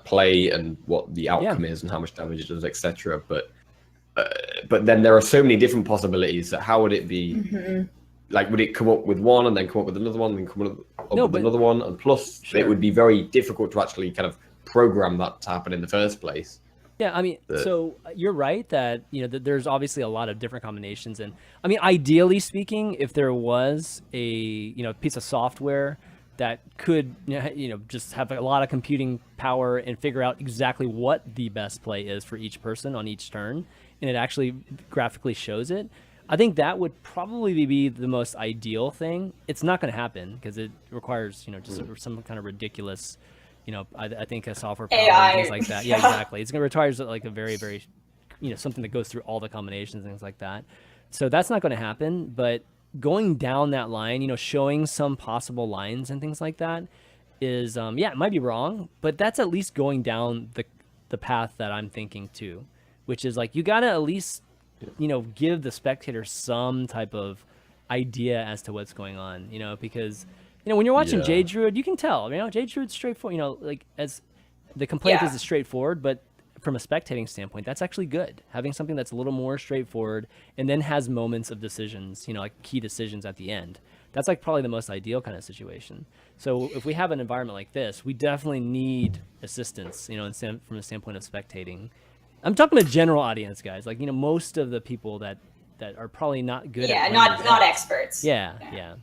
play and what the outcome is and how much damage it does, etc. But then there are so many different possibilities that how would it be? Like, would it come up with one and then come up with another one and then come up with another one? And plus, it would be very difficult to actually kind of program that to happen in the first place. Yeah, I mean, so you're right that, you know, that there's obviously a lot of different combinations. And I mean, ideally speaking, if there was a, you know, piece of software that could, you know, just have a lot of computing power and figure out exactly what the best play is for each person on each turn, and it actually graphically shows it, I think that would probably be the most ideal thing. It's not going to happen because it requires, you know, just some kind of ridiculous, you know, I think a software power and things like that. Yeah, exactly. It's going to require like a very, very, you know, something that goes through all the combinations and things like that. So that's not going to happen. But going down that line, you know, showing some possible lines and things like that is, it might be wrong, but that's at least going down the path that I'm thinking too, which is like, you got to at least, you know, give the spectator some type of idea as to what's going on, you know, because, you know, when you're watching Jade Druid, you can tell, you know, Jade Druid's straightforward, you know, like, as the complaint is straightforward, but from a spectating standpoint, that's actually good. Having something that's a little more straightforward and then has moments of decisions, you know, like key decisions at the end. That's like probably the most ideal kind of situation. So if we have an environment like this, we definitely need assistance, you know, from the standpoint of spectating. I'm talking to general audience, guys. Like, you know, most of the people that are probably not good at not experts. Yeah.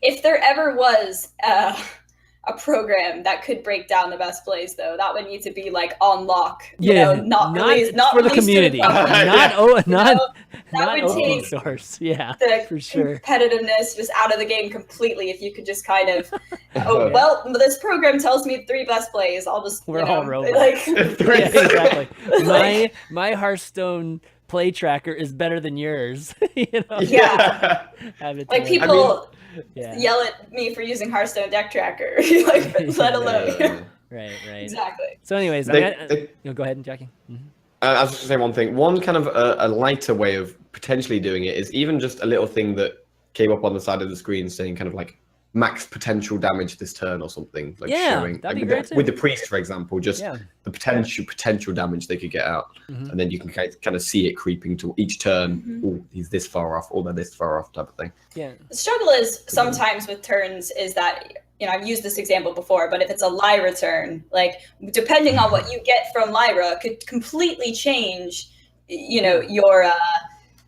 If there ever was a a program that could break down the best plays, though. That would need to be like on lock. Not released for the community. Not open take source. Yeah, the for sure. Competitiveness just out of the game completely. If you could just kind of, well, this program tells me 3 best plays. I'll just we're all robots. Like, exactly. My Hearthstone play tracker is better than yours. Yeah. Like people yell at me for using Hearthstone deck tracker. Like, let alone. Right. Exactly. So anyways, go ahead, Jackie. Mm-hmm. I was just going to say one thing. One kind of a lighter way of potentially doing it is even just a little thing that came up on the side of the screen saying kind of like max potential damage this turn or something. Like showing that'd like be great with the priest, for example, just the potential damage they could get out. Mm-hmm. And then you can kind of see it creeping to each turn. Mm-hmm. Oh, he's this far off, or they're this far off type of thing. Yeah. The struggle is sometimes with turns is that, I've used this example before, but if it's a Lyra turn, like depending on what you get from Lyra could completely change, your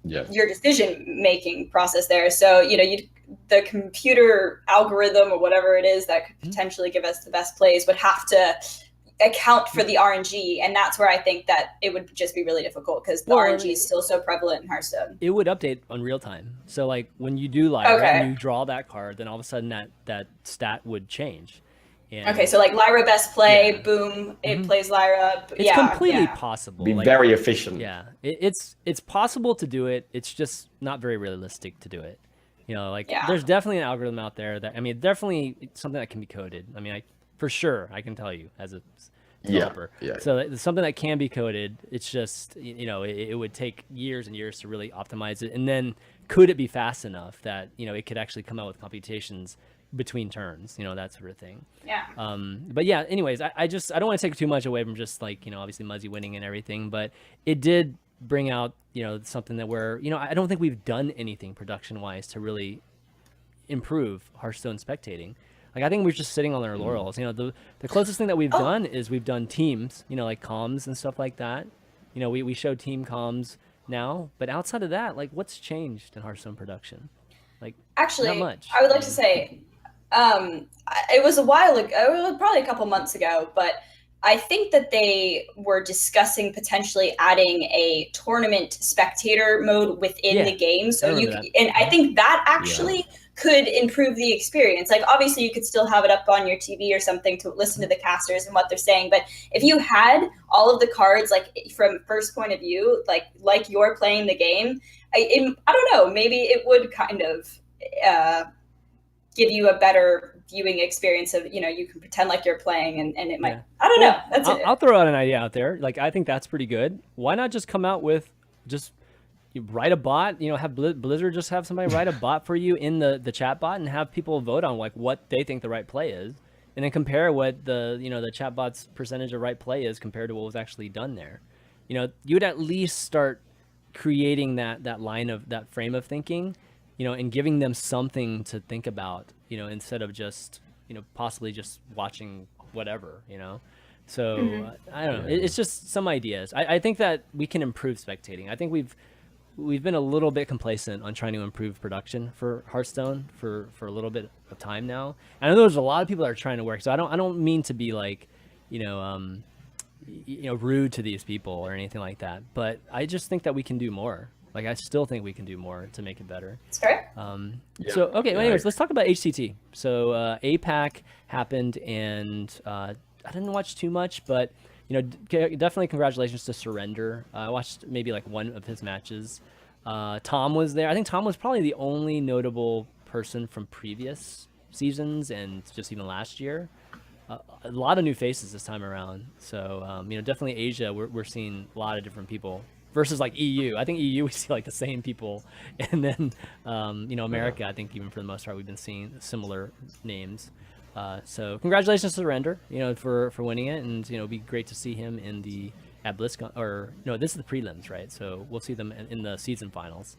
decision-making process there. So, the computer algorithm or whatever it is that could potentially give us the best plays would have to account for the RNG, and that's where I think that it would just be really difficult because the RNG is still so prevalent in Hearthstone. It would update on real time. So like when you do Lyra and you draw that card, then all of a sudden that stat would change. And so like Lyra best play, boom, it plays Lyra. It's completely possible. Be very efficient. Yeah, it's possible to do it. It's just not very realistic to do it. There's definitely an algorithm out there that, definitely something that can be coded. For sure, I can tell you as a developer. Yeah. So it's something that can be coded. It's just, it would take years and years to really optimize it. And then could it be fast enough that, it could actually come out with computations between turns, that sort of thing. Yeah. But yeah, anyways, I don't want to take too much away from just obviously Muzzy winning and everything, but it did bring out, something that I don't think we've done anything production wise to really improve Hearthstone spectating. Like, I think we're just sitting on our laurels. The closest thing that we've done is we've done teams, like comms and stuff like that. We show team comms now, but outside of that, like, what's changed in Hearthstone production? Like, actually, not much. I would like to say, it was a while ago, probably a couple months ago, but I think that they were discussing potentially adding a tournament spectator mode within the game. So I think that actually could improve the experience. Like, obviously you could still have it up on your TV or something to listen to the casters and what they're saying. But if you had all of the cards, like from first point of view, like you're playing the game, I don't know, maybe it would kind of give you a better viewing experience of, you can pretend like you're playing and it might, I don't know. That's it. I'll throw out an idea out there. Like, I think that's pretty good. Why not just come out with you write a bot, have Blizzard just have somebody write a bot for you in the chat bot and have people vote on like what they think the right play is, and then compare what the chat bot's percentage of right play is compared to what was actually done there. You would at least start creating that line of that frame of thinking, and giving them something to think about, instead of just, possibly just watching whatever, So I don't know. It's just some ideas. I think that we can improve spectating. I think we've been a little bit complacent on trying to improve production for Hearthstone for a little bit of time now. And I know there's a lot of people that are trying to work. So I don't mean to be like, rude to these people or anything like that. But I just think that we can do more. Like, I still think we can do more to make it better. That's fair. So, okay, well, anyways, let's talk about HCT. So APAC happened, and I didn't watch too much, but, definitely congratulations to Surrender. I watched maybe like one of his matches. Tom was there. I think Tom was probably the only notable person from previous seasons and just even last year. A lot of new faces this time around. So, definitely Asia, we're seeing a lot of different people. Versus like EU, I think EU we see like the same people, and then America, I think even for the most part we've been seeing similar names. So congratulations to Surrender, for winning it, and it'd be great to see him at BlizzCon, or no, this is the prelims, right? So we'll see them in the season finals.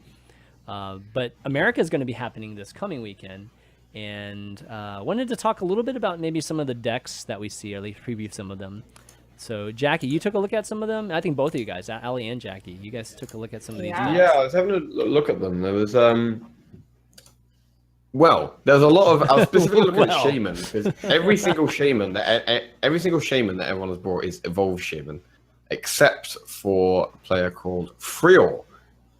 But America is going to be happening this coming weekend, and wanted to talk a little bit about maybe some of the decks that we see, or at least preview some of them. So, Jackie, you took a look at some of them? I think both of you guys, Allie and Jackie, you guys took a look at some of these decks. Yeah, I was having a look at them. There was Well, there's a lot of. I'll specifically look Well. at Shaman because every single Shaman that everyone has brought is Evolved Shaman, except for a player called Frior,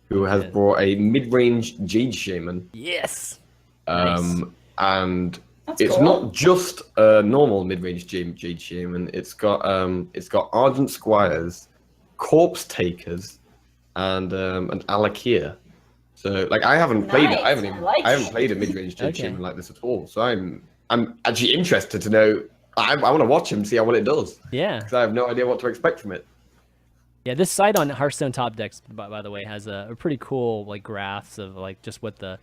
who has brought a mid-range Jade Shaman. Yes. Nice. And That's it's cool. not just a normal mid-range Jade Shaman. It's got Ardent Squires, Corpse Takers, and Alakir. So like I haven't played it. I haven't played a mid-range Jade Shaman like this at all. So I'm actually interested to know. I want to watch him, see how well it does. Yeah. Because I have no idea what to expect from it. Yeah, this site on Hearthstone Top Decks, by the way, has a pretty cool like graphs of like just what the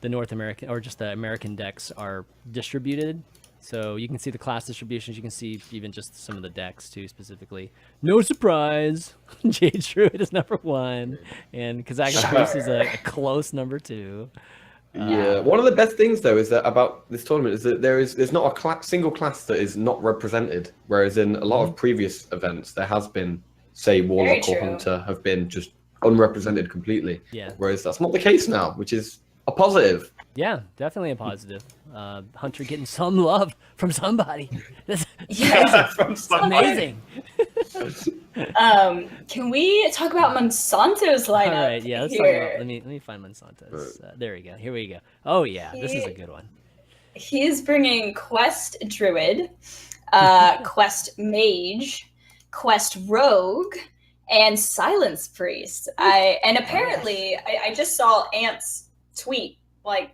North American or just the American decks are distributed. So you can see the class distributions. You can see even just some of the decks too, specifically. No surprise, Jade Druid is number 1, and Kazakhstan Priest is a close number 2. Yeah, one of the best things though is that about this tournament is that there's not a single class that is not represented, whereas in a lot of previous events there has been, say, Warlock or Hunter have been just unrepresented completely. Yeah. Whereas that's not the case now, which is a positive. Yeah, definitely a positive. Hunter getting some love from somebody. That's From amazing. Can we talk about Monsanto's lineup? All right, yeah, let's talk about. Let me find Monsanto's. There we go. Here we go. Oh yeah, this is a good one. He's bringing Quest Druid, Quest Mage, Quest Rogue, and Silence Priest. Apparently I just saw Ant's tweet like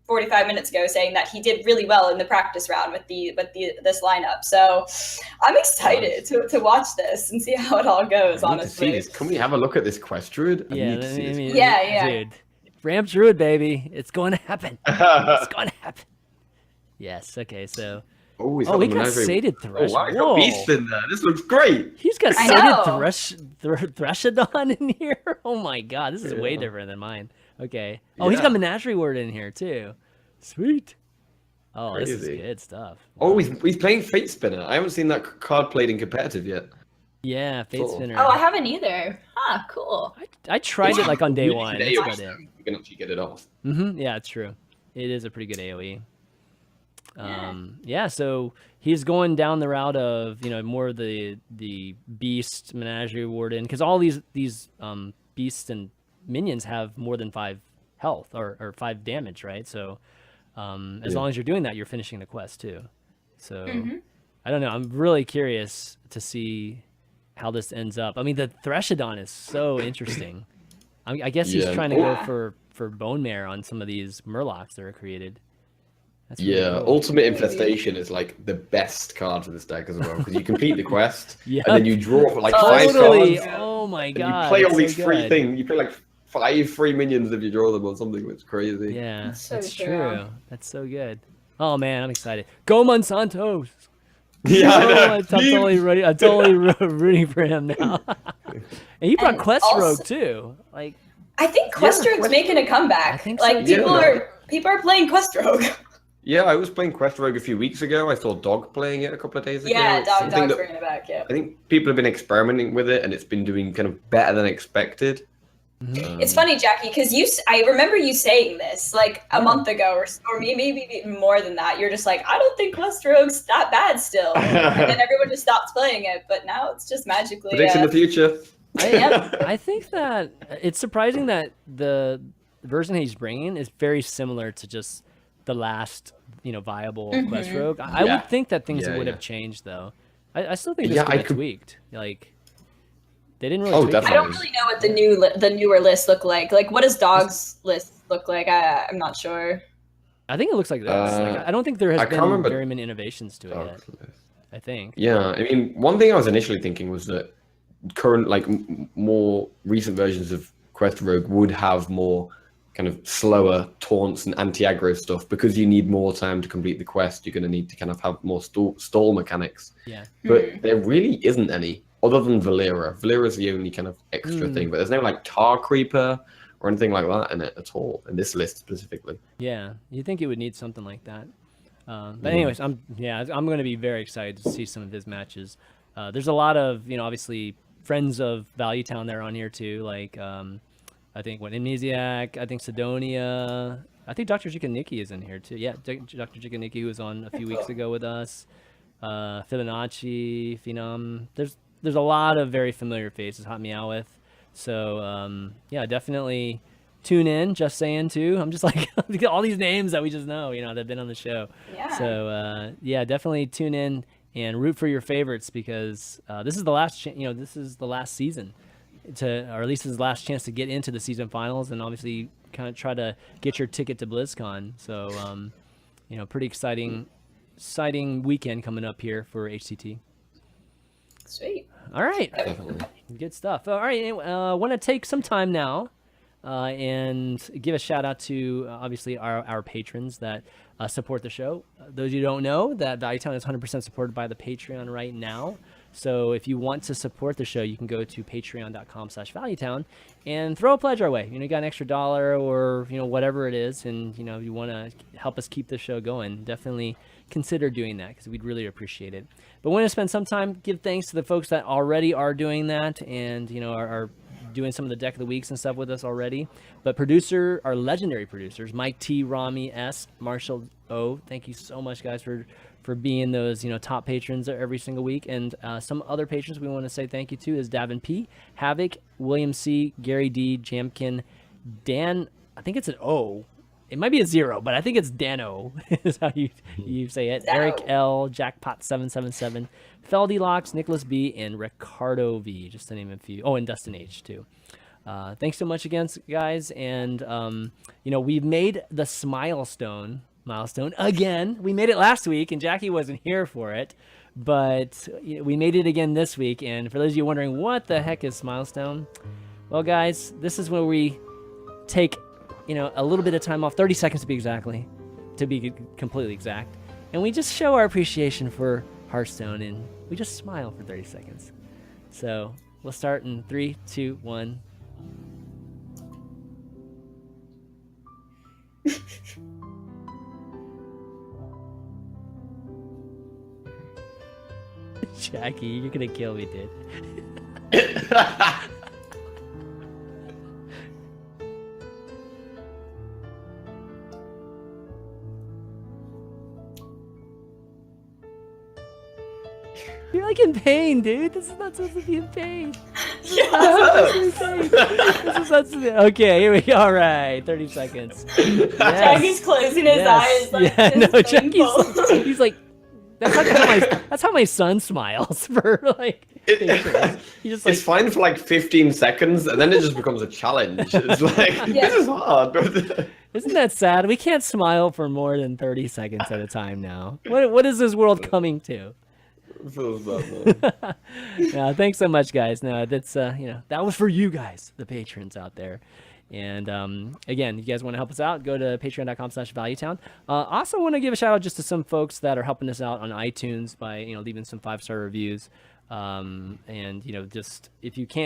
45 minutes ago saying that he did really well in the practice round with this lineup. So I'm excited to watch this and see how it all goes. Honestly, Can we have a look at this Quest Druid? Yeah, dude. Ramp Druid, baby. It's going to happen. It's going to happen. Yes. Okay. So. Oh, he got Sated Thresh. Oh, wow, got Beast in there. This looks great. He's got Sated Threshadon in here. Oh my god, this is way different than mine. Okay. Oh, he's got Menagerie Word in here too. Sweet. Oh, Crazy. This is good stuff. Wow. Oh, he's playing Fate Spinner. I haven't seen that card played in competitive yet. Yeah, Fate Spinner. Oh, I haven't either. Ah, cool. I tried it like on day one. That's about it. You can actually get it off. Yeah, it's true. It is a pretty good AoE. So he's going down the route of more of the beast Menagerie Warden, because all these beasts and minions have more than 5 health or 5 damage, right? So as long as you're doing that, you're finishing the quest too. So I don't know. I'm really curious to see how this ends up. I mean, the Threshadon is so interesting. I guess he's trying to go for Bone Mare on some of these Murlocs that are created. That's really cool. Ultimate Infestation is like the best card for this deck as well, because you complete the quest and then you draw for like 5 cards. Oh my god! You play all these free things. You play like 5 free minions if you draw them or something. It's crazy. Yeah, that's true. That's so good. Oh man, I'm excited. Go Monsanto! Yeah, I'm totally ready. I'm totally rooting for him now. And he brought Quest Rogue too. Like, I think Quest Rogue's making a comeback. I think like so, people are playing Quest Rogue. Yeah, I was playing Quest Rogue a few weeks ago. I saw Dog playing it a couple of days ago. Yeah, Dog's bringing it back. Yeah. I think people have been experimenting with it, and it's been doing kind of better than expected. It's funny, Jackie, because I remember you saying this like a month ago, or maybe even more than that. You're just like, I don't think Quest Rogue's that bad still, and then everyone just stopped playing it. But now it's just magically predicting the future. I think that it's surprising that the version he's bringing is very similar to just the last, viable Quest Rogue. I would think that things would have changed though. I still think this could be tweaked. Like, they didn't really. Tweak definitely. I don't really know what the newer list look like. Like, what does Dog's list look like? I'm not sure. I think it looks like this. I don't think there has been very many innovations to it yet. I think. Yeah, I mean, one thing I was initially thinking was that current, like, more recent versions of Quest Rogue would have more kind of slower taunts and anti-aggro stuff, because you need more time to complete the quest. You're going to need to kind of have more stall mechanics. Yeah. But there really isn't any, other than Valera. Valera's the only kind of extra thing, but there's no like Tar Creeper or anything like that in it at all, in this list specifically. Yeah, you think it would need something like that. But anyways, I'm going to be very excited to see some of his matches. There's a lot of, obviously friends of Value Town there on here too, like I think Amnesiac, I think Sidonia, I think Dr. Chikaniki is in here too. Yeah, Dr. Chikaniki was on a few weeks ago with us. Fibonacci, Phenom. There's a lot of very familiar faces. Hot Meowth. So yeah, definitely tune in. Just saying too. I'm just like all these names that we just know, that've been on the show. Yeah. So yeah, definitely tune in and root for your favorites because this is the last. This is the last season, or at least this is the last chance to get into the season finals, and obviously kind of try to get your ticket to BlizzCon. So pretty exciting weekend coming up here for HCT. Sweet. All right. Definitely. Good stuff. All right. Anyway, want to take some time now and give a shout out to obviously our patrons that support the show. Those of you who don't know that Value Town is 100% supported by the Patreon right now. So if you want to support the show, you can go to patreon.com/ValueTown and throw a pledge our way. You got an extra $1 or whatever it is, and you want to help us keep the show going. Definitely consider doing that because we'd really appreciate it. But want to spend some time, give thanks to the folks that already are doing that and are doing some of the deck of the weeks and stuff with us already. But our legendary producers, Mike T, Rami S, Marshall O, thank you so much guys for being those top patrons every single week. And some other patrons we want to say thank you to is Davin P, Havoc, William C, Gary D, Jamkin, Dan, I think it's an O. It might be a 0, but I think it's Dano is how you say it. Dano. Eric L, Jackpot 777, Feldy Locks, Nicholas B, and Ricardo V, just to name a few. Oh, and Dustin H too. Thanks so much again, guys. And we've made the Smilestone milestone again. We made it last week, and Jackie wasn't here for it, but we made it again this week. And for those of you wondering what the heck is Smilestone, well, guys, this is where we take a little bit of time off, 30 seconds to be completely exact, and we just show our appreciation for Hearthstone, and we just smile for 30 seconds. So we'll start in 3, 2, 1. Jackie, you're gonna kill me, dude. You're like in pain, dude. This is not supposed to be in pain. Okay, here we go. All right, 30 seconds. Yes. Jackie's closing his eyes. Like, yeah, this no, is painful. he's like, that's how my son smiles for like. It's fine for like 15 seconds, and then it just becomes a challenge. It's like this is hard. Isn't that sad? We can't smile for more than 30 seconds at a time now. What is this world coming to? Yeah, thanks so much, guys. No, that's that was for you guys, the patrons out there. And again, if you guys want to help us out, go to patreon.com/ValueTown. Also want to give a shout out just to some folks that are helping us out on iTunes by leaving some 5-star reviews. And just if you can